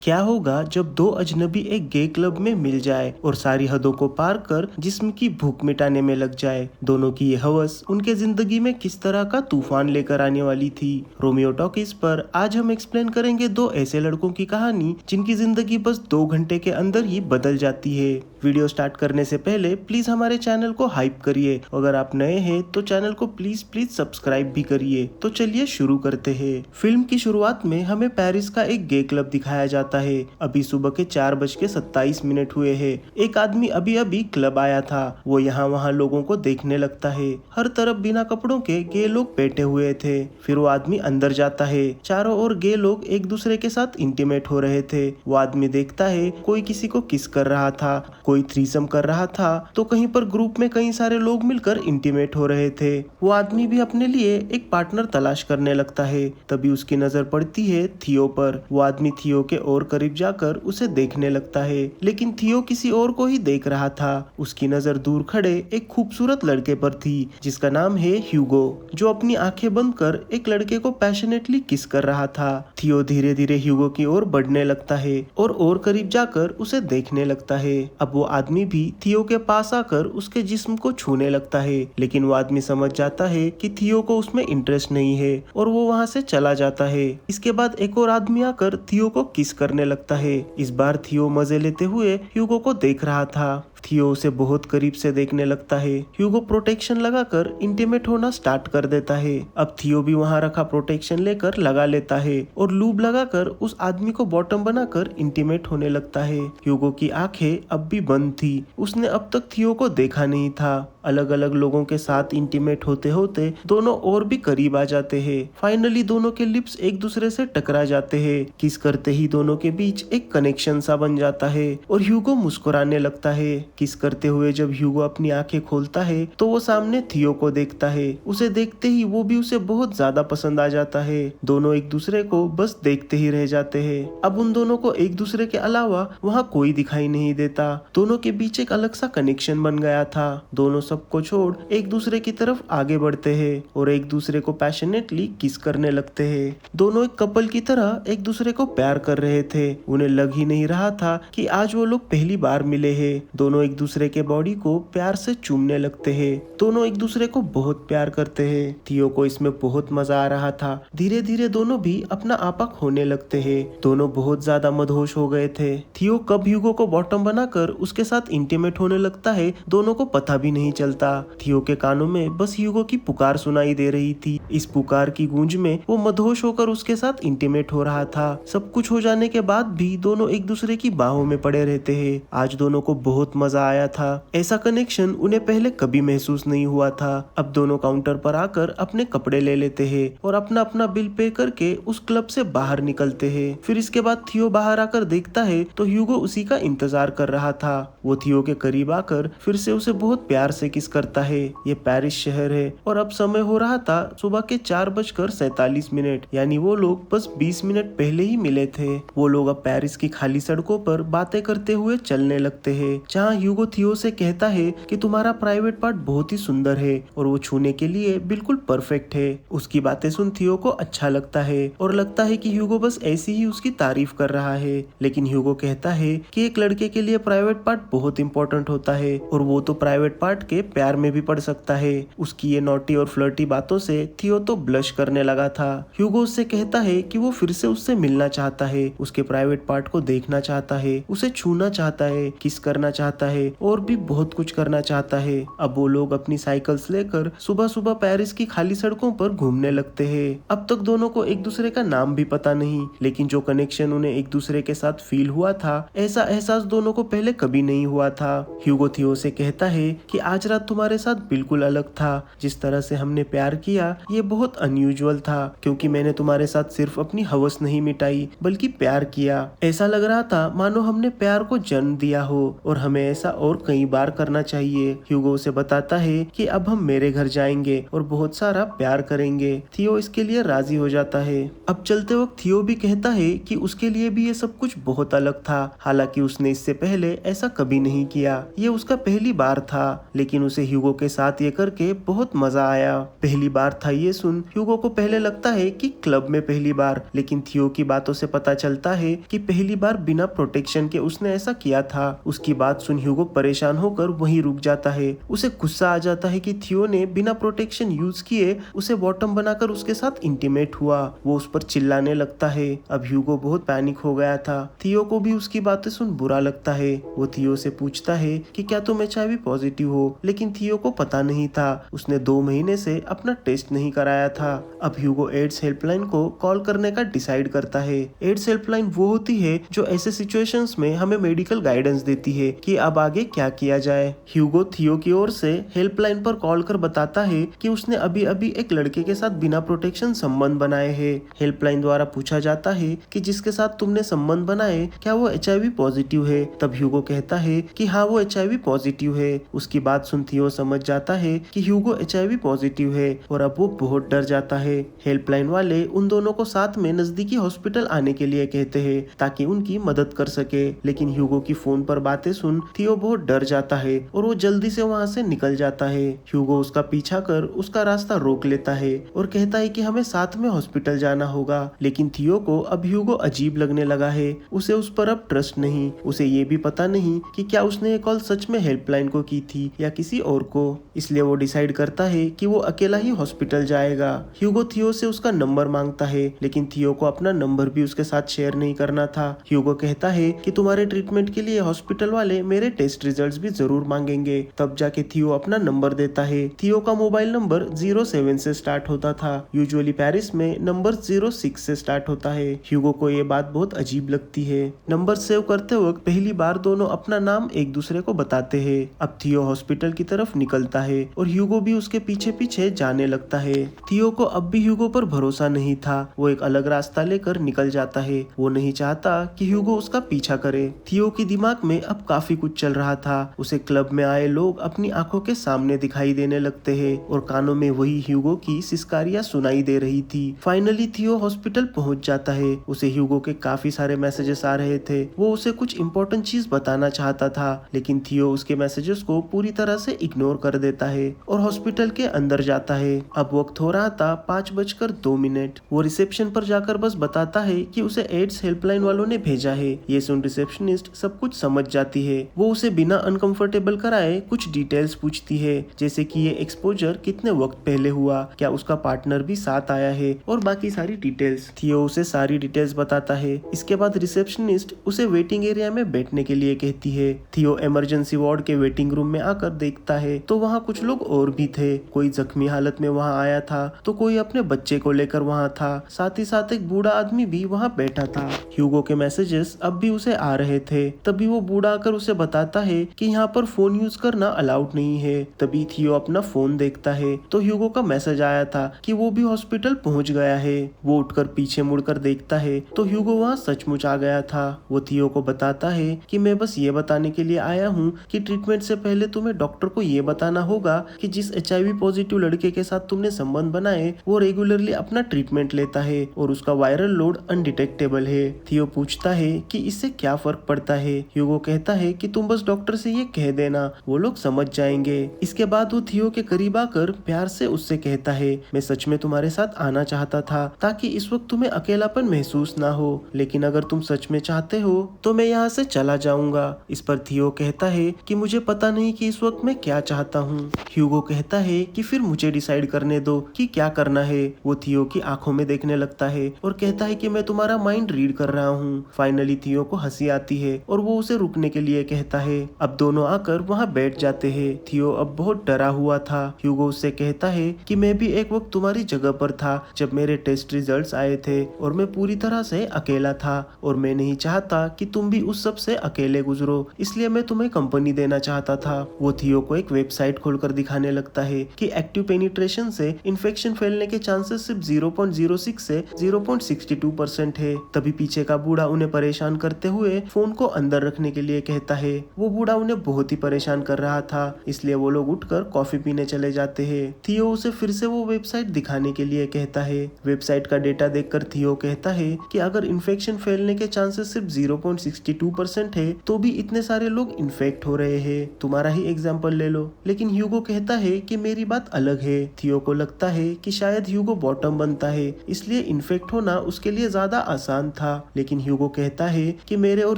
क्या होगा जब दो अजनबी एक गे क्लब में मिल जाए और सारी हदों को पार कर जिस्म की भूख मिटाने में लग जाए। दोनों की ये हवस उनके जिंदगी में किस तरह का तूफान लेकर आने वाली थी। रोमियो टॉकीज पर आज हम एक्सप्लेन करेंगे दो ऐसे लड़कों की कहानी जिनकी जिंदगी बस 2 घंटे के अंदर ही बदल जाती है। वीडियो स्टार्ट करने से पहले प्लीज हमारे चैनल को हाइप करिए। अगर आप नए हैं तो चैनल को प्लीज सब्सक्राइब भी करिए। तो चलिए शुरू करते हैं। फिल्म की शुरुआत में हमें पेरिस का एक गे क्लब दिखाया जाता है। अभी सुबह के 4:27 हुए हैं। एक आदमी अभी अभी क्लब आया था। वो यहाँ वहाँ लोगों को देखने लगता है। हर तरफ बिना कपड़ों के गे लोग बैठे हुए थे। फिर वो आदमी अंदर जाता है। चारों ओर गे लोग एक दूसरे के साथ इंटीमेट हो रहे थे। वो आदमी देखता है कोई किसी को किस कर रहा था, कोई थ्रीसम कर रहा था, तो कहीं पर ग्रुप में कई सारे लोग मिलकर इंटीमेट हो रहे थे। वो आदमी भी अपने लिए एक पार्टनर तलाश करने लगता है। तभी उसकी नजर पड़ती है थियो पर। वो आदमी थियो के और करीब जाकर उसे देखने लगता है, लेकिन थियो किसी और को ही देख रहा था। उसकी नजर दूर खड़े एक खूबसूरत लड़के पर थी जिसका नाम है ह्यूगो, जो अपनी आंखें बंद कर एक लड़के को पैशनेटली किस कर रहा था। थियो धीरे धीरे ह्यूगो की ओर बढ़ने लगता है और करीब जाकर उसे देखने लगता है। अब वो आदमी भी थियो के पास आकर उसके जिस्म को छूने लगता है, लेकिन वो आदमी समझ जाता है कि थियो को उसमें इंटरेस्ट नहीं है और वो वहाँ से चला जाता है। इसके बाद एक और आदमी आकर थियो को किस करने लगता है। इस बार थियो मजे लेते हुए ह्यूगो को देख रहा था। थियो उसे बहुत करीब से देखने लगता है। ह्यूगो प्रोटेक्शन लगाकर इंटीमेट होना स्टार्ट कर देता है। अब थियो भी वहाँ रखा प्रोटेक्शन लेकर लगा लेता है और लूब लगाकर उस आदमी को बॉटम बनाकर इंटीमेट होने लगता है। ह्यूगो की आंखें अब भी बंद थी। उसने अब तक थियो को देखा नहीं था। अलग अलग लोगों के साथ इंटीमेट होते होते दोनों और भी करीब आ जाते हैं। फाइनली दोनों के लिप्स एक दूसरे से टकरा जाते हैं। किस करते ही दोनों के बीच एक कनेक्शन सा बन जाता है और ह्यूगो मुस्कुराने लगता है। किस करते हुए जब ह्यूगो अपनी आंखें खोलता है तो वो सामने थियो को देखता है। उसे देखते ही वो भी उसे बहुत ज्यादा पसंद आ जाता है। दोनों एक दूसरे को बस देखते ही रह जाते हैं। अब उन दोनों को एक दूसरे के अलावा वहाँ कोई दिखाई नहीं देता। दोनों के बीच एक अलग सा कनेक्शन बन गया था। दोनों सबको छोड़ एक दूसरे की तरफ आगे बढ़ते हैं और एक दूसरे को पैशनेटली किस करने लगते हैं। दोनों एक कपल की तरह एक दूसरे को प्यार कर रहे थे। उन्हें लग ही नहीं रहा था कि आज वो लोग पहली बार मिले हैं। दोनों एक दूसरे के बॉडी को प्यार से चूमने लगते हैं। दोनों एक दूसरे को बहुत प्यार करते हैं। थियो को इसमें बहुत मजा आ रहा था। धीरे धीरे दोनों भी अपना आपा खोने लगते हैं। दोनों बहुत ज्यादा मदहोश हो गए थे। थियो कब ह्यूगो को बॉटम बनाकर उसके साथ इंटीमेट होने लगता है दोनों को पता भी नहीं चलता। थियो के कानों में बस ह्यूगो की पुकार सुनाई दे रही थी। इस पुकार की गूंज में वो मदहोश होकर उसके साथ इंटीमेट हो रहा था। सब कुछ हो जाने के बाद भी दोनों एक दूसरे की बाहों में पड़े रहते हैं। आज दोनों को बहुत मजा आया था। ऐसा कनेक्शन उन्हें पहले कभी महसूस नहीं हुआ था। अब दोनों काउंटर पर आकर अपने कपड़े ले लेते हैं और अपना अपना बिल पे करके उस क्लब से बाहर निकलते हैं। फिर इसके बाद थियो बाहर आकर देखता है तो ह्यूगो उसी का इंतजार कर रहा था। वो थियो के करीब आकर फिर से उसे बहुत प्यार से किस करता है। ये पेरिस शहर है और अब समय हो रहा था सुबह के 4:47, यानी वो लोग बस 20 मिनट पहले ही मिले थे। वो लोग अब पेरिस की खाली सड़कों पर बातें करते हुए चलने लगते हैं, जहाँ ह्यूगो थियो से कहता है कि तुम्हारा प्राइवेट पार्ट बहुत ही सुंदर है और वो छूने के लिए बिल्कुल परफेक्ट है। उसकी बातें सुन थियो को अच्छा लगता है और लगता है कि ह्यूगो बस ऐसी ही उसकी तारीफ कर रहा है। लेकिन ह्यूगो कहता है कि एक लड़के के लिए प्राइवेट पार्ट बहुत इंपॉर्टेंट होता है और वो तो प्राइवेट पार्ट के प्यार में भी पड़ सकता है। उसकी ये नॉटी और फ्लर्टी बातों से थियो तो ब्लश करने लगा था। ह्यूगो उससे कहता है कि वो फिर से उससे मिलना चाहता है, उसके प्राइवेट पार्ट को देखना चाहता है, उसे छूना चाहता है, किस करना चाहता है और भी बहुत कुछ करना चाहता है। अब वो लोग अपनी साइकिल्स लेकर सुबह सुबह पेरिस की खाली सड़कों पर घूमने लगते हैं। अब तक दोनों को एक दूसरे का नाम भी पता नहीं, लेकिन जो कनेक्शन उन्हें एक दूसरे के साथ फील हुआ था, ऐसा एहसास दोनों को पहले कभी नहीं हुआ था। ह्यूगो थियो से कहता है कि आज रात तुम्हारे साथ बिल्कुल अलग था। जिस तरह से हमने प्यार किया ये बहुत अनयूजुअल था, क्योंकि मैंने तुम्हारे साथ सिर्फ अपनी हवस नहीं मिटाई बल्कि प्यार किया। ऐसा लग रहा था मानो हमने प्यार को जन्म दिया हो और हमें ऐसा और कई बार करना चाहिए। ह्यूगो उसे बताता है कि अब हम मेरे घर जाएंगे और बहुत सारा प्यार करेंगे। थियो इसके लिए राजी हो जाता है। अब चलते वक्त थियो भी कहता है कि उसके लिए भी ये सब कुछ बहुत अलग था। हालांकि उसने इससे पहले ऐसा ऐसा कभी नहीं किया, ये उसका पहली बार था, लेकिन उसे ह्यूगो के साथ ये करके बहुत मजा आया। पहली बार था ये सुन ह्यूगो को पहले लगता है कि क्लब में पहली बार, लेकिन थियो की बातों से पता चलता है कि पहली बार बिना प्रोटेक्शन के उसने ऐसा किया था। उसकी बात सुन ह्यूगो परेशान होकर वहीं रुक जाता है। उसे गुस्सा आ जाता है कि थियो ने बिना प्रोटेक्शन यूज किए उसे बॉटम बनाकर उसके साथ इंटीमेट हुआ। वो उस पर चिल्लाने लगता है। अब ह्यूगो बहुत पैनिक हो गया था। थियो को भी उसकी बातें सुन बुरा लगता है। वो थियो से पूछता है कि क्या तुम HIV पॉजिटिव हो, लेकिन थियो को पता नहीं था। उसने 2 महीने से अपना टेस्ट नहीं कराया था। अब ह्यूगो एड्स हेल्पलाइन को कॉल करने का डिसाइड करता है। एड्स हेल्पलाइन वो होती है जो ऐसे सिचुएशंस में हमें मेडिकल गाइडेंस देती है कि अब आगे क्या किया जाए। ह्यूगो थियो की ओर से हेल्पलाइन पर कॉल कर बताता है कि उसने अभी अभी एक लड़के के साथ बिना प्रोटेक्शन संबंध बनाए हैं। हेल्पलाइन द्वारा पूछा जाता है कि जिसके साथ तुमने संबंध बनाए क्या वो HIV पॉजिटिव है। तब ह्यूगो कहता है कि हाँ वो HIV पॉजिटिव है। उसकी बात सुन थियो समझ जाता है कि ह्यूगो HIV पॉजिटिव है और अब वो बहुत डर जाता है। हेल्पलाइन वाले उन दोनों को साथ में नजदीकी हॉस्पिटल आने के लिए कहते हैं ताकि उनकी मदद कर सके, लेकिन ह्यूगो की फोन पर बातें सुन थियो बहुत डर जाता है और वो जल्दी से वहाँ से निकल जाता है। ह्यूगो उसका पीछा कर उसका रास्ता रोक लेता है और कहता है कि हमें साथ में हॉस्पिटल जाना होगा, लेकिन थियो को अब ह्यूगो अजीब लगने लगा है। उसे उस पर अब ट्रस्ट नहीं। उसे ये भी पता नहीं कि क्या उसने ये कॉल सच में हेल्पलाइन को की थी या किसी और को, इसलिए वो डिसाइड करता है कि वो अकेला ही हॉस्पिटल जाएगा। ह्यूगो थियो से उसका नंबर मांगता है, लेकिन थियो को अपना नंबर भी उसके साथ शेयर नहीं करना था। ह्यूगो कहता है कि तुम्हारे ट्रीटमेंट के लिए हॉस्पिटल वाले मेरे टेस्ट रिजल्ट्स भी जरूर मांगेंगे। तब जाके थियो अपना नंबर देता है। थियो का मोबाइल नंबर 07 से स्टार्ट होता था। यूजुअली पेरिस में नंबर 06 से स्टार्ट होता है। ह्यूगो को ये बात बहुत अजीब लगती है। नंबर सेव करते वक्त पहली बार दोनों अपना नाम एक दूसरे को बताते हैं। अब थियो हॉस्पिटल की तरफ निकलता है और ह्यूगो भी उसके पीछे पीछे जाने लगता है। थियो को अब भी ह्यूगो पर भरोसा नहीं था। वो एक अलग रास्ता लेकर निकल जाता है। वो नहीं चाहता कि ह्यूगो उसका पीछा करे। थियो के दिमाग में अब काफी कुछ चल रहा था। उसे क्लब में आए लोग अपनी आंखों के सामने दिखाई देने लगते हैं और कानों में वही ह्यूगो की सिसकारियां सुनाई दे रही थी। फाइनली थियो हॉस्पिटल पहुंच जाता है। उसे ह्यूगो के काफी सारे मैसेजेस आ रहे थे। वो उसे कुछ इंपॉर्टेंट चीज बताना चाहता था, लेकिन थियो उसके मैसेजेस को पूरी तरह से इग्नोर कर देता है और हॉस्पिटल के अंदर जाता है। अब वक्त हो रहा था 5:02। वो रिसेप्शन पर जाकर बस बताता है कि उसे एड्स हेल्पलाइन वालों ने भेजा है। ये सुन रिसेप्शनिस्ट सब कुछ समझ जाती है। वो उसे बिना अनकंफर्टेबल कराए कुछ डिटेल्स पूछती है, जैसे कि ये एक्सपोजर कितने वक्त पहले हुआ, क्या उसका पार्टनर भी साथ आया है और बाकी सारी डिटेल्स। थियो उसे सारी डिटेल्स बताता है। इसके बाद रिसेप्शनिस्ट उसे वेटिंग एरिया में बैठने के लिए कहती है। थियो इमरजेंसी वार्ड के वेटिंग रूम में आकर देखता है तो वहाँ कुछ लोग और भी थे। कोई जख्मी हालत में वहाँ आया था तो कोई अपने बच्चे को लेकर वहाँ था। साथ ही साथ एक बूढ़ा आदमी भी वहाँ बैठा था। ह्यूगो के मैसेजेस अब भी उसे आ रहे थे। तभी वो बूढ़ा आकर उसे बताता है कि यहाँ पर फोन यूज करना अलाउड नहीं है। तभी थियो अपना फोन देखता है तो ह्यूगो का मैसेज आया था कि वो भी हॉस्पिटल पहुंच गया है। वो उठकर पीछे मुड़कर देखता है तो ह्यूगो वहाँ सचमुच आ गया था। वो थियो को बताता है कि मैं बस ये बताने के लिए आया हूँ कि ट्रीटमेंट से पहले तुम्हें डॉक्टर को ये बताना होगा कि जिस HIV पॉजिटिव लड़के के साथ तुमने संबंध बनाए वो रेगुलरली अपना ट्रीटमेंट लेता है और उसका वायरल लोड अनडिटेक्टेबल है। थियो पूछता है कि इससे क्या फर्क पड़ता है। ह्यूगो कहता है कि तुम बस डॉक्टर से ये कह देना, वो लोग समझ जाएंगे। इसके बाद वो थियो के करीब आकर प्यार से उससे कहता है मैं सच में तुम्हारे साथ आना चाहता था ताकि इस वक्त तुम्हें अकेलापन महसूस ना हो, लेकिन अगर तुम सच में चाहते हो तो मैं यहाँ से चला जाऊंगा। इस पर थियो कहता है कि मुझे पता नहीं कि इस वक्त मैं क्या चाहता हूँ। ह्यूगो कहता है कि फिर मुझे डिसाइड करने दो कि क्या करना है। वो थियो की आंखों में देखने लगता है और कहता है कि मैं तुम्हारा माइंड रीड कर रहा हूँ। फाइनली थियो को हंसी आती है और वो उसे रुकने के लिए कहता है। अब दोनों आकर वहाँ बैठ जाते हैं। थियो अब बहुत डरा हुआ था। ह्यूगो उससे कहता है कि मैं भी एक वक्त तुम्हारी जगह पर था जब मेरे टेस्ट रिजल्ट्स आए थे और मैं पूरी तरह से अकेला था और मैं नहीं चाहता कि तुम भी उस सब से अकेले गुजरो, इसलिए मैं तुम्हें कंपनी देना चाहता था। वो थियो को एक वेबसाइट खोलकर दिखाने लगता है कि एक्टिव पेनिट्रेशन से इन्फेक्शन फैलने के चांसेस सिर्फ 0.06 से 0.62% है। तभी पीछे का बूढ़ा उन्हें परेशान करते हुए फोन को अंदर रखने के लिए कहता है। वो बूढ़ा उन्हें बहुत ही परेशान कर रहा था, इसलिए वो लोग उठकर कॉफी पीने चले जाते हैं। थियो उसे फिर से वो वेबसाइट दिखाने के लिए कहता है। वेबसाइट का डेटा देखकर थियो कहता है कि अगर इन्फेक्शन फैलने के चांसेस सिर्फ 0.62% है तो भी इतने सारे लोग इन्फेक्ट हो रहे हैं, तुम्हारा ही एग्जाम्पल ले लो। लेकिन ह्यूगो कहता है कि मेरी बात अलग है। थियो को लगता है कि शायद ह्यूगो बॉटम बनता है, इसलिए इन्फेक्ट होना उसके लिए ज्यादा आसान था। लेकिन ह्यूगो कहता है कि मेरे और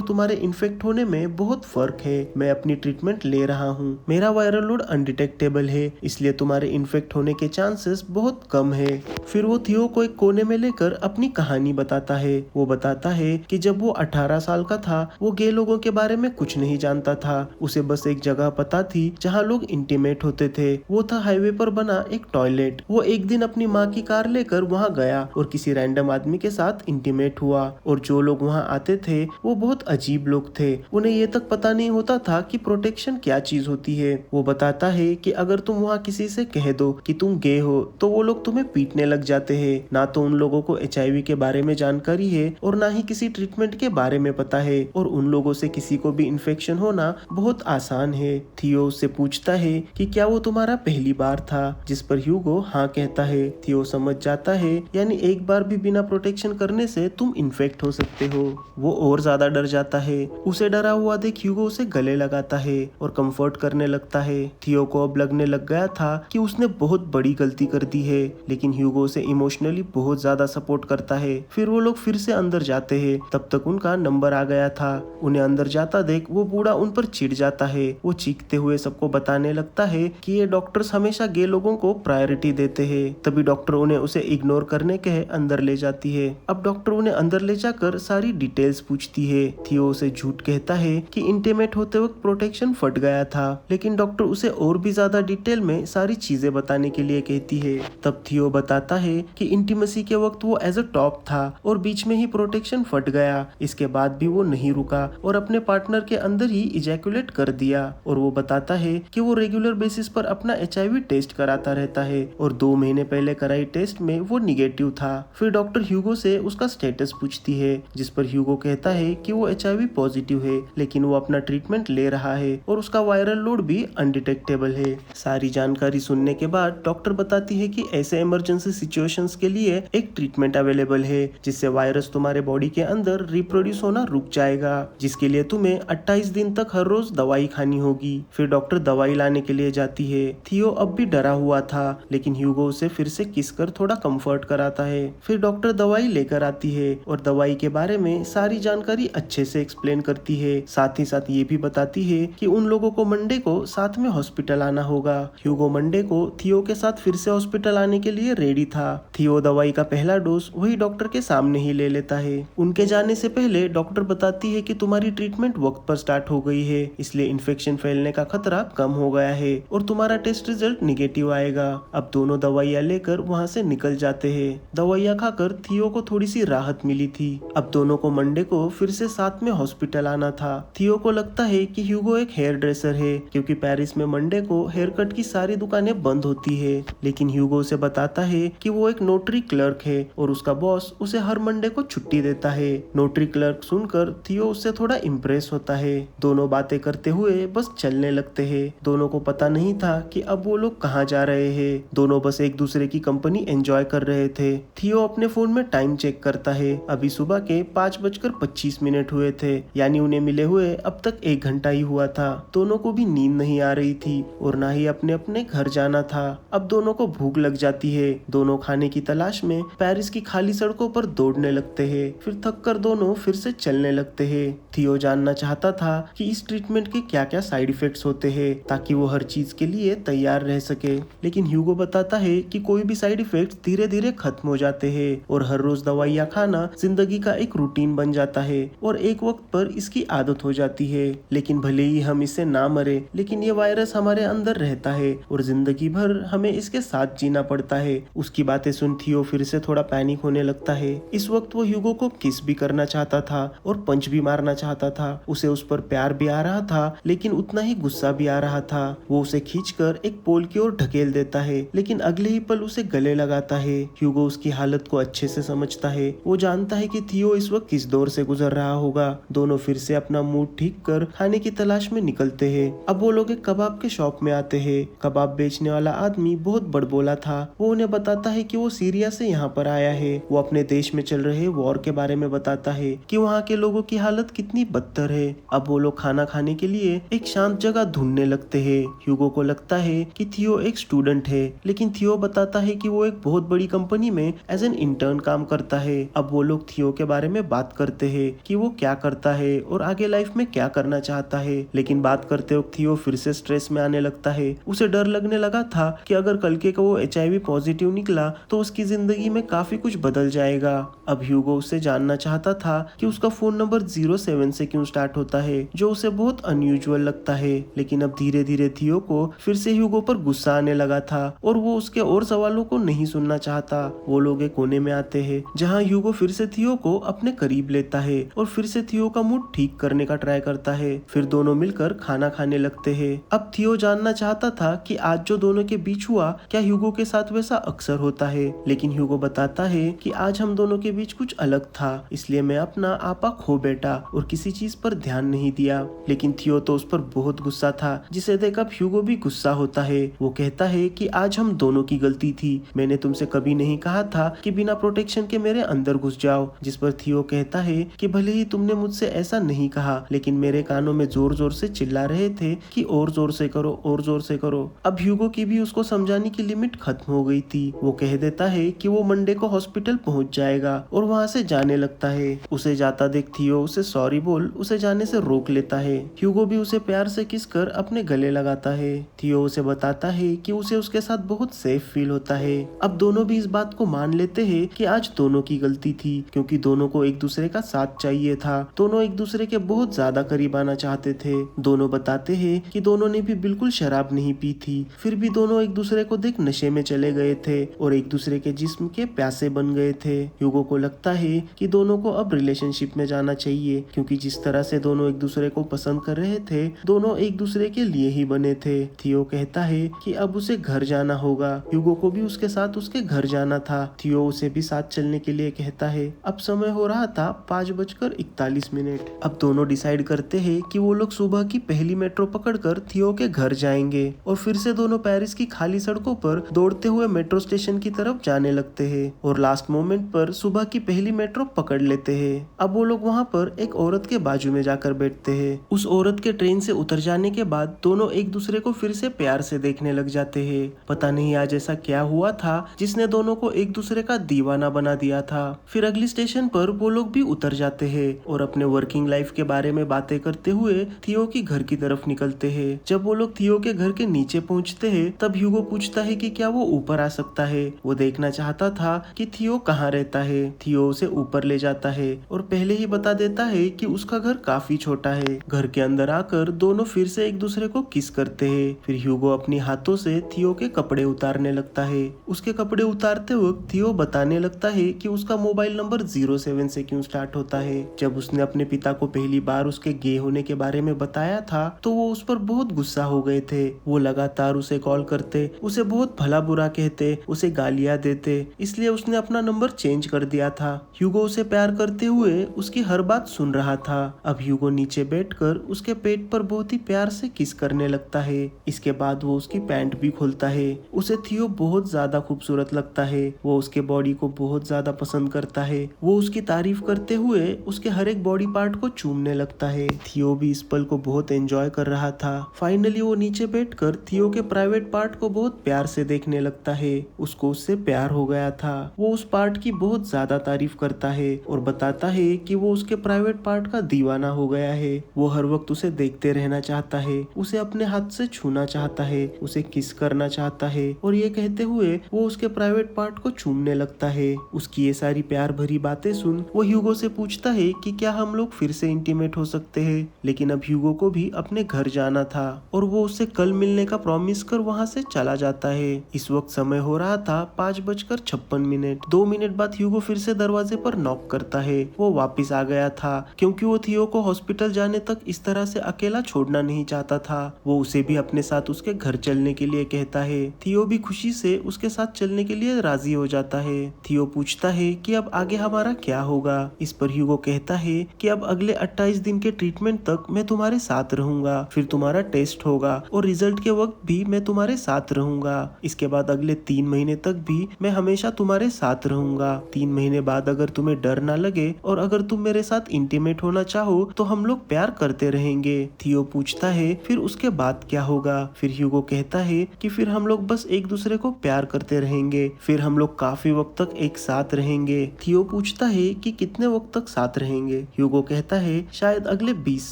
तुम्हारे इन्फेक्ट होने में बहुत फर्क है, मैं अपनी ट्रीटमेंट ले रहा हूँ, मेरा वायरल लोड अनडिटेक्टेबल है, इसलिए तुम्हारे इन्फेक्ट होने के चांसेस बहुत कम है। फिर वो थियो को एक कोने में लेकर अपनी कहानी बताता है। वो बताता है कि जब वो 18 साल का था, वो गे लोगों के बारे में कुछ नहीं जानता था। उसे बस एक जगह पता थी जहाँ लोग इंटीमेट होते थे। वो था हाईवे पर बना एक टॉयलेट। वो एक दिन अपनी माँ की कार लेकर वहाँ गया और किसी रैंडम आदमी के साथ इंटीमेट हुआ। और जो लोग वहाँ आते थे वो बहुत अजीब लोग थे। उन्हें ये तक पता नहीं होता था कि प्रोटेक्शन क्या चीज होती है। वो बताता है कि अगर तुम वहाँ किसी से कह दो कि तुम गे हो तो वो लोग तुम्हें पीटने लग जाते हैं। ना तो उन लोगों को HIV के बारे में जानकारी है और ना ही किसी ट्रीटमेंट के बारे में पता है, और उन लोगों से किसी को भी इन्फेक्शन होना बहुत आसान है। थियो उससे पूछता है कि क्या वो तुम्हारा पहली बार था, जिस पर ह्यूगो हाँ कहता है। थियो समझ जाता है यानी एक बार भी बिना प्रोटेक्शन करने से तुम इन्फेक्ट हो सकते हो। वो और ज्यादा डर जाता है। उसे डरा हुआ देख ह्यूगो उसे गले लगाता है और कंफर्ट करने लगता है। थियो को अब लगने लग गया था कि उसने बहुत बड़ी गलती कर दी है, लेकिन ह्यूगो उसे इमोशनली बहुत ज्यादा सपोर्ट करता है। फिर वो लोग फिर से अंदर जाते हैं। तब तक उनका नंबर आ गया था। उन्हें अंदर जाता देख वो बूढ़ा उन पर चिढ़ जाता है। वो चीखते हुए सबको बताने लगता है कि ये डॉक्टर्स हमेशा गे लोगों को प्रायोरिटी देते हैं। तभी डॉक्टर उन्हें उसे इग्नोर करने के अंदर ले जाती है। अब डॉक्टर उन्हें अंदर ले जाकर सारी डिटेल्स पूछती है। थियो उसे झूठ कहता है कि इंटीमेट होते वक्त प्रोटेक्शन फट गया था, लेकिन डॉक्टर उसे और भी ज्यादा डिटेल में सारी चीजें बताने के लिए कहती है। तब थियो बताता है कि इंटीमेसी के वक्त वो एज अ टॉप था और बीच में ही प्रोटेक्शन फट गया। इसके बाद भी वो नहीं रुका और अपने पार्टनर के अंदर ही इजैकुलेट कर दिया। और वो बताता है कि वो रेगुलर बेसिस पर अपना HIV टेस्ट कराता रहता है और 2 महीने पहले कराई टेस्ट में वो निगेटिव था। फिर डॉक्टर ह्यूगो से उसका स्टेटस पूछती है, जिस पर ह्यूगो कहता है कि वो HIV पॉजिटिव है, लेकिन वो अपना ट्रीटमेंट ले रहा है और उसका वायरल लोड भी अनडिटेक्टेबल है। सारी जानकारी सुनने के बाद डॉक्टर बताती है कि ऐसे इमरजेंसी सिचुएशंस के लिए एक ट्रीटमेंट अवेलेबल है, जिससे वायरस तुम्हारे बॉडी के अंदर रिप्रोड्यूस होना रुक जाएगा, जिसके लिए तुम्हें 28 दिन तक हर रोज दवाई खानी होगी। फिर डॉक्टर दवाई लाने के लिए जाती है। थियो अब भी डरा हुआ था, लेकिन ह्यूगो उसे फिर से किस कर थोड़ा कंफर्ट कराता है। फिर डॉक्टर दवाई लेकर आती है और दवाई के बारे में सारी जानकारी अच्छे से एक्सप्लेन करती है। साथ ही साथ ये भी बताती है कि उन लोगों को मंडे को साथ में हॉस्पिटल आना होगा। ह्यूगो मंडे को थियो के साथ फिर से हॉस्पिटल आने के लिए रेडी था। थियो दवाई का पहला डोज वही डॉक्टर के सामने ही ले लेता है। उनके जाने से पहले डॉक्टर बताती है कि तुम्हारी ट्रीटमेंट वक्त पर स्टार्ट हो गई है, इसलिए इन्फेक्शन फैलने का खतरा कम हो गया है और तुम्हारा टेस्ट रिजल्ट निगेटिव आएगा। अब दोनों दवाइयाँ लेकर वहाँ से निकल जाते हैं। दवाइयाँ खाकर थियो को थोड़ी सी राहत मिली थी। अब दोनों को मंडे को फिर से साथ में हॉस्पिटल आना था। थियो को लगता है कि ह्यूगो एक हेयर ड्रेसर है, क्योंकि पेरिस में मंडे को हेयर कट की सारी दुकानें बंद होती है। लेकिन ह्यूगो उसे बताता है कि वो एक नोटरी क्लर्क है और उसका बॉस उसे हर मंडे को छुट्टी देता है। नोटरी क्लर्क सुनकर थियो उससे थोड़ा इम्प्रेस होता है। दोनों बातें करते हुए बस चलने लगते हैं। दोनों को पता नहीं था कि अब वो लोग कहाँ जा रहे हैं। दोनों बस एक दूसरे की कंपनी एंजॉय कर रहे थे। थियो अपने फोन में टाइम चेक करता है। अभी सुबह के 5:25 हुए थे, यानी उन्हें मिले हुए अब तक 1 घंटा ही हुआ था। दोनों को भी नींद नहीं आ रही थी और ना ही अपने अपने घर जाना था। अब दोनों को भूख लग जाती है। दोनों खाने की तलाश में पेरिस की खाली सड़कों पर दौड़ने लगते हैं। फिर थक कर दोनों फिर से चलने लगते हैं। थियो जानना चाहता था कि इस ट्रीटमेंट के क्या क्या साइड इफेक्ट्स होते हैं, ताकि वो हर चीज के लिए तैयार रह सके। लेकिन ह्यूगो बताता है कि कोई भी साइड इफेक्ट्स धीरे धीरे खत्म हो जाते हैं और हर रोज दवाइयाँ खाना जिंदगी का एक रूटीन बन जाता है और एक वक्त पर इसकी आदत हो जाती है। लेकिन भले ही हम इससे ना मरे, लेकिन ये वायरस हमारे अंदर रहता है और जिंदगी भर हमें इसके साथ जीना पड़ता है। उसकी बातें सुन थियो फिर से थोड़ा पैनिक होने लगता है। इस वक्त वो ह्यूगो को किस भी करना चाहता था और पंच भी मारना चाहता था। उसे उस पर प्यार भी आ रहा था, लेकिन उतना ही गुस्सा भी आ रहा था। वो उसे खींचकर एक पोल की ओर ढकेल देता है, लेकिन अगले ही पल उसे गले लगाता है। ह्यूगो उसकी हालत को अच्छे से समझता है। वो जानता है कि थियो इस वक्त किस दौर से गुजर रहा होगा। दोनों फिर से अपना मूड ठीक कर खाने की तलाश में निकलते हैं। अब वो लोग एक कबाब के शॉप में आते हैं। कबाब बेचने वाला आदमी बहुत बड़बोला था। वो उन्हें बताता है कि वो सीरिया से यहाँ पर आया है। वो अपने देश में चल रहे वॉर के बारे में बताता है कि वहाँ के लोगों की हालत कितनी बदतर है है। अब वो लोग खाना खाने के लिए एक शांत जगह ढूंढने लगते हैं। ह्यूगो को लगता है कि थियो एक स्टूडेंट है, लेकिन थियो बताता है कि वो एक बहुत बड़ी कंपनी में एज एन इंटर्न काम करता है। अब वो लोग थियो के बारे में बात करते हैं कि वो क्या करता है और आगे लाइफ में क्या करना चाहता है, लेकिन बात करते वक्त थियो फिर से स्ट्रेस में आने लगता है। उसे डर लगने लगा था कि अगर कल के को वो HIV पॉजिटिव निकला तो उसकी जिंदगी में काफी कुछ बदल जाएगा। अब ह्यूगो उससे जानना चाहता था कि उसका फोन नंबर 07 से क्यों स्टार्ट होता है, जो उसे बहुत अनयूजुअल लगता है। लेकिन अब धीरे धीरे थियो को फिर से ह्यूगो पर गुस्सा आने लगा था और वो उसके और सवालों को नहीं सुनना चाहता। वो लोग एक कोने में आते हैं जहाँ ह्यूगो फिर से थियो को अपने करीब लेता है और फिर से थियो का मूड ठीक करने का ट्राई करता है। फिर दोनों मिलकर खाना खाने लगते हैं। अब थियो जानना चाहता था कि आज जो दोनों के बीच हुआ क्या ह्यूगो के साथ वैसा अक्सर होता है, लेकिन ह्यूगो बताता है कि आज हम दोनों के बीच कुछ अलग था, इसलिए मैं अपना आपा खो बैठा और किसी चीज पर ध्यान नहीं दिया। लेकिन थियो तो उस पर बहुत गुस्सा था, जिसे देख अब ह्यूगो भी गुस्सा होता है। वो कहता है कि आज हम दोनों की गलती थी, मैंने तुमसे कभी नहीं कहा था कि बिना प्रोटेक्शन के मेरे अंदर घुस जाओ। जिस पर थियो कहता है कि भले ही तुमने मुझसे ऐसा नहीं कहा, लेकिन मेरे कानों में जोर जोर से चिल्ला रहे थे कि और जोर से करो और जोर से करो। अब ह्यूगो की भी उसको समझाने की लिमिट खत्म हो गई थी। वो कह देता है कि वो मंडे को हॉस्पिटल पहुंच जाएगा और वहां से जाने लगता है। उसे जाता देख थियो उसे सॉरी बोल उसे जाने से रोक लेता है। ह्यूगो भी उसे प्यार से किस कर अपने गले लगाता है। थियो उसे बताता है कि उसे उसके साथ बहुत सेफ फील होता है। अब दोनों भी इस बात को मान लेते हैं कि आज दोनों की गलती थी, क्योंकि दोनों को एक दूसरे का साथ चाहिए था। दोनों एक दूसरे के बहुत ज्यादा करीब आना चाहते थे। दोनों बताते हैं कि दोनों ने भी बिल्कुल शराब नहीं पी थी, फिर भी दोनों एक दूसरे को देख नशे में चले गए थे और एक दूसरे के जिस्म के प्यासे बन गए थे। ह्यूगो को लगता है कि दोनों को अब रिलेशनशिप में जाना चाहिए, क्योंकि जिस तरह से दोनों एक दूसरे को पसंद कर रहे थे, दोनों एक दूसरे के लिए ही बने थे। थियो कहता है कि अब उसे घर जाना होगा। ह्यूगो को भी उसके साथ उसके घर जाना था। थियो उसे भी साथ चलने के लिए कहता है। अब समय हो रहा था 5:41। अब दोनों डिसाइड करते हैं कि वो लोग सुबह की पहली मेट्रो पकड़कर थियो के घर जाएंगे और फिर से दोनों पेरिस की खाली सड़कों पर दौड़ते हुए मेट्रो स्टेशन की तरफ जाने लगते हैं और लास्ट मोमेंट पर सुबह की पहली मेट्रो पकड़ लेते हैं। अब वो लोग वहाँ पर एक औरत के बाजू में जाकर बैठते हैं। उस औरत के ट्रेन से उतर जाने के बाद दोनों एक दूसरे को फिर से प्यार से देखने लग जाते हैं। पता नहीं आज ऐसा क्या हुआ था जिसने दोनों को एक दूसरे का दीवाना बना दिया था। फिर अगली स्टेशन पर वो लोग भी उतर जाते हैं और अपने वर्किंग लाइफ के बारे में बातें करते हुए थियो की घर की तरफ निकलते हैं। जब वो लोग थियो के घर के नीचे पहुंचते हैं तब ह्यूगो पूछता है कि क्या वो ऊपर आ सकता है। वो देखना चाहता था कि थियो कहाँ रहता है। थियो उसे ऊपर ले जाता है और पहले ही बता देता है कि उसका घर काफी छोटा है। घर के अंदर आकर दोनों फिर से एक दूसरे को किस करते हैं। फिर ह्यूगो अपनी हाथों से थियो के कपड़े उतारने लगता है। उसके कपड़े उतारते वक्त थियो बताने लगता है कि उसका मोबाइल नंबर 07 से क्यों स्टार्ट होता है। जब उसने अपने पिता को पहली बार उसके गे होने के बारे में बताया था तो वो उस पर बहुत गुस्सा हो गए थे। वो लगातार उसे कॉल करते, उसे बहुत भला बुरा कहते, उसे गालियां देते, इसलिए उसने अपना नंबर चेंज कर दिया था। ह्यूगो उसे प्यार करते हुए उसकी हर बात सुन रहा था। अब ह्यूगो नीचे बैठकर उसके पेट पर बहुत ही प्यार से किस करने लगता है। इसके बाद वो उसकी पैंट भी खोलता है। उसे थियो बहुत ज्यादा खूबसूरत लगता है। वो उसके बॉडी को बहुत ज्यादा पसंद करता है। वो उसकी तारीफ करते हुए उसके हर एक बॉडी पार्ट को चूमने लगता है। थियो भी इस पल को बहुत एंजॉय कर रहा था। फाइनली वो नीचे बैठकर थियो के प्राइवेट पार्ट को बहुत प्यार से देखने लगता है। उसको उससे प्यार हो गया था। वो उस पार्ट की बहुत ज्यादा तारीफ करता है और बताता है कि वो उसके प्राइवेट पार्ट का दीवाना हो गया है। वो हर वक्त उसे देखते रहना चाहता है, उसे अपने हाथ से छूना चाहता है, उसे किस करना चाहता है और ये कहते हुए वो उसके प्राइवेट पार्ट को चूमने लगता है। उसकी ये सारी प्यार भरी बातें सुन वो ह्यूगो से पूछता है कि क्या हम लोग फिर से इंटीमेट हो सकते हैं। लेकिन अब ह्यूगो को भी अपने घर जाना था और वो उससे कल मिलने का प्रॉमिस कर वहाँ से चला जाता है। इस वक्त समय हो रहा था 5:56। 2 मिनट बाद ह्यूगो फिर से दरवाजे पर नॉक करता है। वो वापस आ गया था क्योंकि वो थियो को हॉस्पिटल जाने तक इस तरह से अकेला छोड़ना नहीं चाहता था। वो उसे भी अपने साथ उसके घर चलने के लिए कहता है। थियो भी खुशी से उसके साथ चलने के लिए राजी हो जाता है। थियो पूछता है कि अब आगे हमारा क्या होगा। इस पर ह्यूगो कहता है कि अब अगले 28 दिन के ट्रीटमेंट तक मैं तुम्हारे साथ रहूंगा, फिर तुम्हारा टेस्ट होगा और रिजल्ट के वक्त भी मैं तुम्हारे साथ रहूंगा। इसके बाद अगले 3 महीने तक भी मैं हमेशा तुम्हारे साथ रहूंगा। 3 महीने बाद अगर तुम्हें डर ना लगे और अगर तुम मेरे साथ इंटीमेट होना चाहो तो हम लोग प्यार करते रहेंगे। थियो पूछता है फिर उसके बाद क्या होगा। फिर ह्यूगो कहता है कि फिर हम लोग बस एक दूसरे को प्यार करते रहेंगे, फिर हम लोग काफी वक्त तक एक साथ रहेंगे। थियो पूछता है कि कितने वक्त तक साथ रहेंगे। ह्यूगो कहता है शायद अगले 20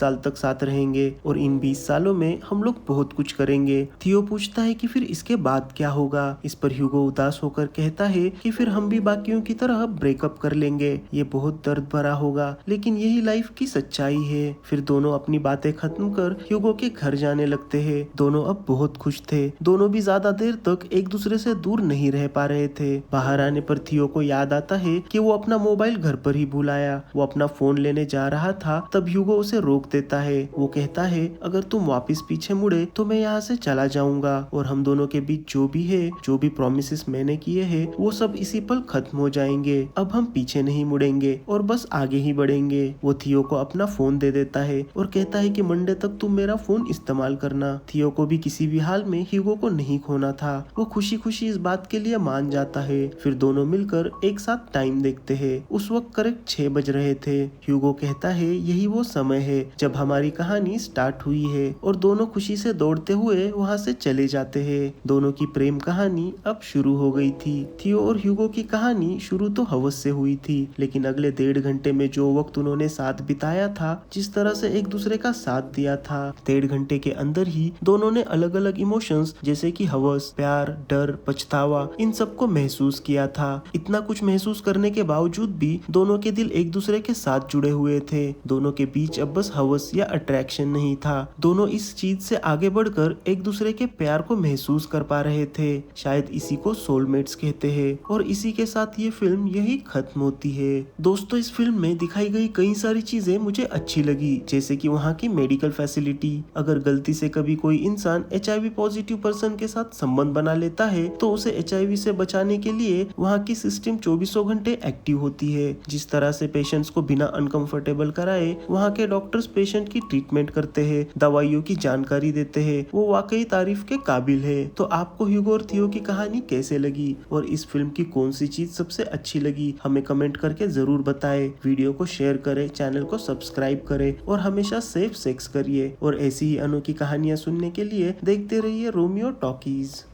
साल तक साथ रहेंगे और इन 20 सालों में हम लोग बहुत कुछ करेंगे। थियो पूछता है कि फिर इसके बाद क्या होगा। इस पर ह्यूगो उदास होकर कहता है कि फिर हम भी बाकियों की तरह ब्रेकअप कर लेंगे। ये बहुत दर्द भरा होगा लेकिन यही लाइफ की सच्चाई है। फिर दोनों अपनी बातें खत्म कर ह्यूगो के घर जाने लगते हैं। दोनों अब बहुत खुश थे। दोनों भी ज्यादा देर तक एक दूसरे से दूर नहीं रह पा रहे थे। बाहर आने पर थियो को याद आता है कि वो अपना मोबाइल घर पर ही भूल आया। वो अपना फोन लेने जा रहा था तब ह्यूगो उसे रोक देता है। वो कहता है अगर तुम वापस पीछे मुड़े तो मैं यहाँ से चला जाऊंगा और हम दोनों के बीच जो भी है, जो भी प्रॉमिसेस मैंने किए हैं, वो सब इसी पल खत्म हो जाएंगे। अब हम पीछे नहीं मुड़ेंगे और बस आगे ही बढ़ेंगे। वो थियो को अपना फोन दे देता है और कहता है कि मंडे तक तुम मेरा फोन इस्तेमाल करना। थियो को भी किसी भी हाल में ह्यूगो को नहीं खोना था। वो खुशी खुशी इस बात के लिए मान जाता है। फिर दोनों मिलकर एक साथ टाइम देखते हैं। उस वक्त करेक्ट 6 बज रहे थे। ह्यूगो कहता है यही वो समय है जब हमारी कहानी स्टार्ट हुई है और दोनों खुशी से दौड़ते हुए वहाँ से चले जाते हैं। दोनों की प्रेम कहानी अब शुरू हो गई थी। थियो और ह्यूगो की कहानी शुरू तो हवस से हुई थी लेकिन अगले 1.5 घंटे में जो वक्त उन्होंने साथ बिताया था, जिस तरह से एक दूसरे का साथ दिया था, 1.5 घंटे के अंदर ही दोनों ने अलग अलग इमोशंस जैसे कि हवस, प्यार, डर, पछतावा, इन सब को महसूस किया था। इतना कुछ महसूस करने के बावजूद भी दोनों के दिल एक दूसरे के साथ जुड़े हुए थे। दोनों के बीच अब बस हवस या अट्रैक्शन नहीं था। दोनों इस चीज से आगे बढ़कर एक दूसरे के प्यार को महसूस कर पा रहे थे। शायद इसी को सोलमेट्स कहते हैं। और इसी के साथ ये फिल्म यही खत्म होती है। दोस्तों, इस फिल्म में दिखाई गई कई सारी चीजें मुझे अच्छी लगी, जैसे कि वहाँ की मेडिकल फैसिलिटी। अगर गलती से कभी कोई इंसान HIV पॉजिटिव पर्सन के साथ संबंध बना लेता है तो उसे HIV से बचाने के लिए वहाँ की सिस्टम 24 घंटे एक्टिव होती है। जिस तरह से पेशेंट्स को बिना अनकंफर्टेबल कराए वहाँ के डॉक्टर्स पेशेंट की ट्रीटमेंट करते हैं, दवाइयों की जानकारी देते हैं, वो वाकई तारीफ के काबिल है। तो आपको ह्यूगो और थियो की कहानी कैसे लगी और इस फिल्म की कौन सी चीज सबसे अच्छी लगी, हमें कमेंट करके जरूर बताएं। वीडियो को शेयर करें, चैनल को सब्सक्राइब करें और हमेशा सेफ सेक्स करिए। और ऐसी ही अनोखी कहानियां सुनने के लिए देखते रहिए रोमियो टॉकीज।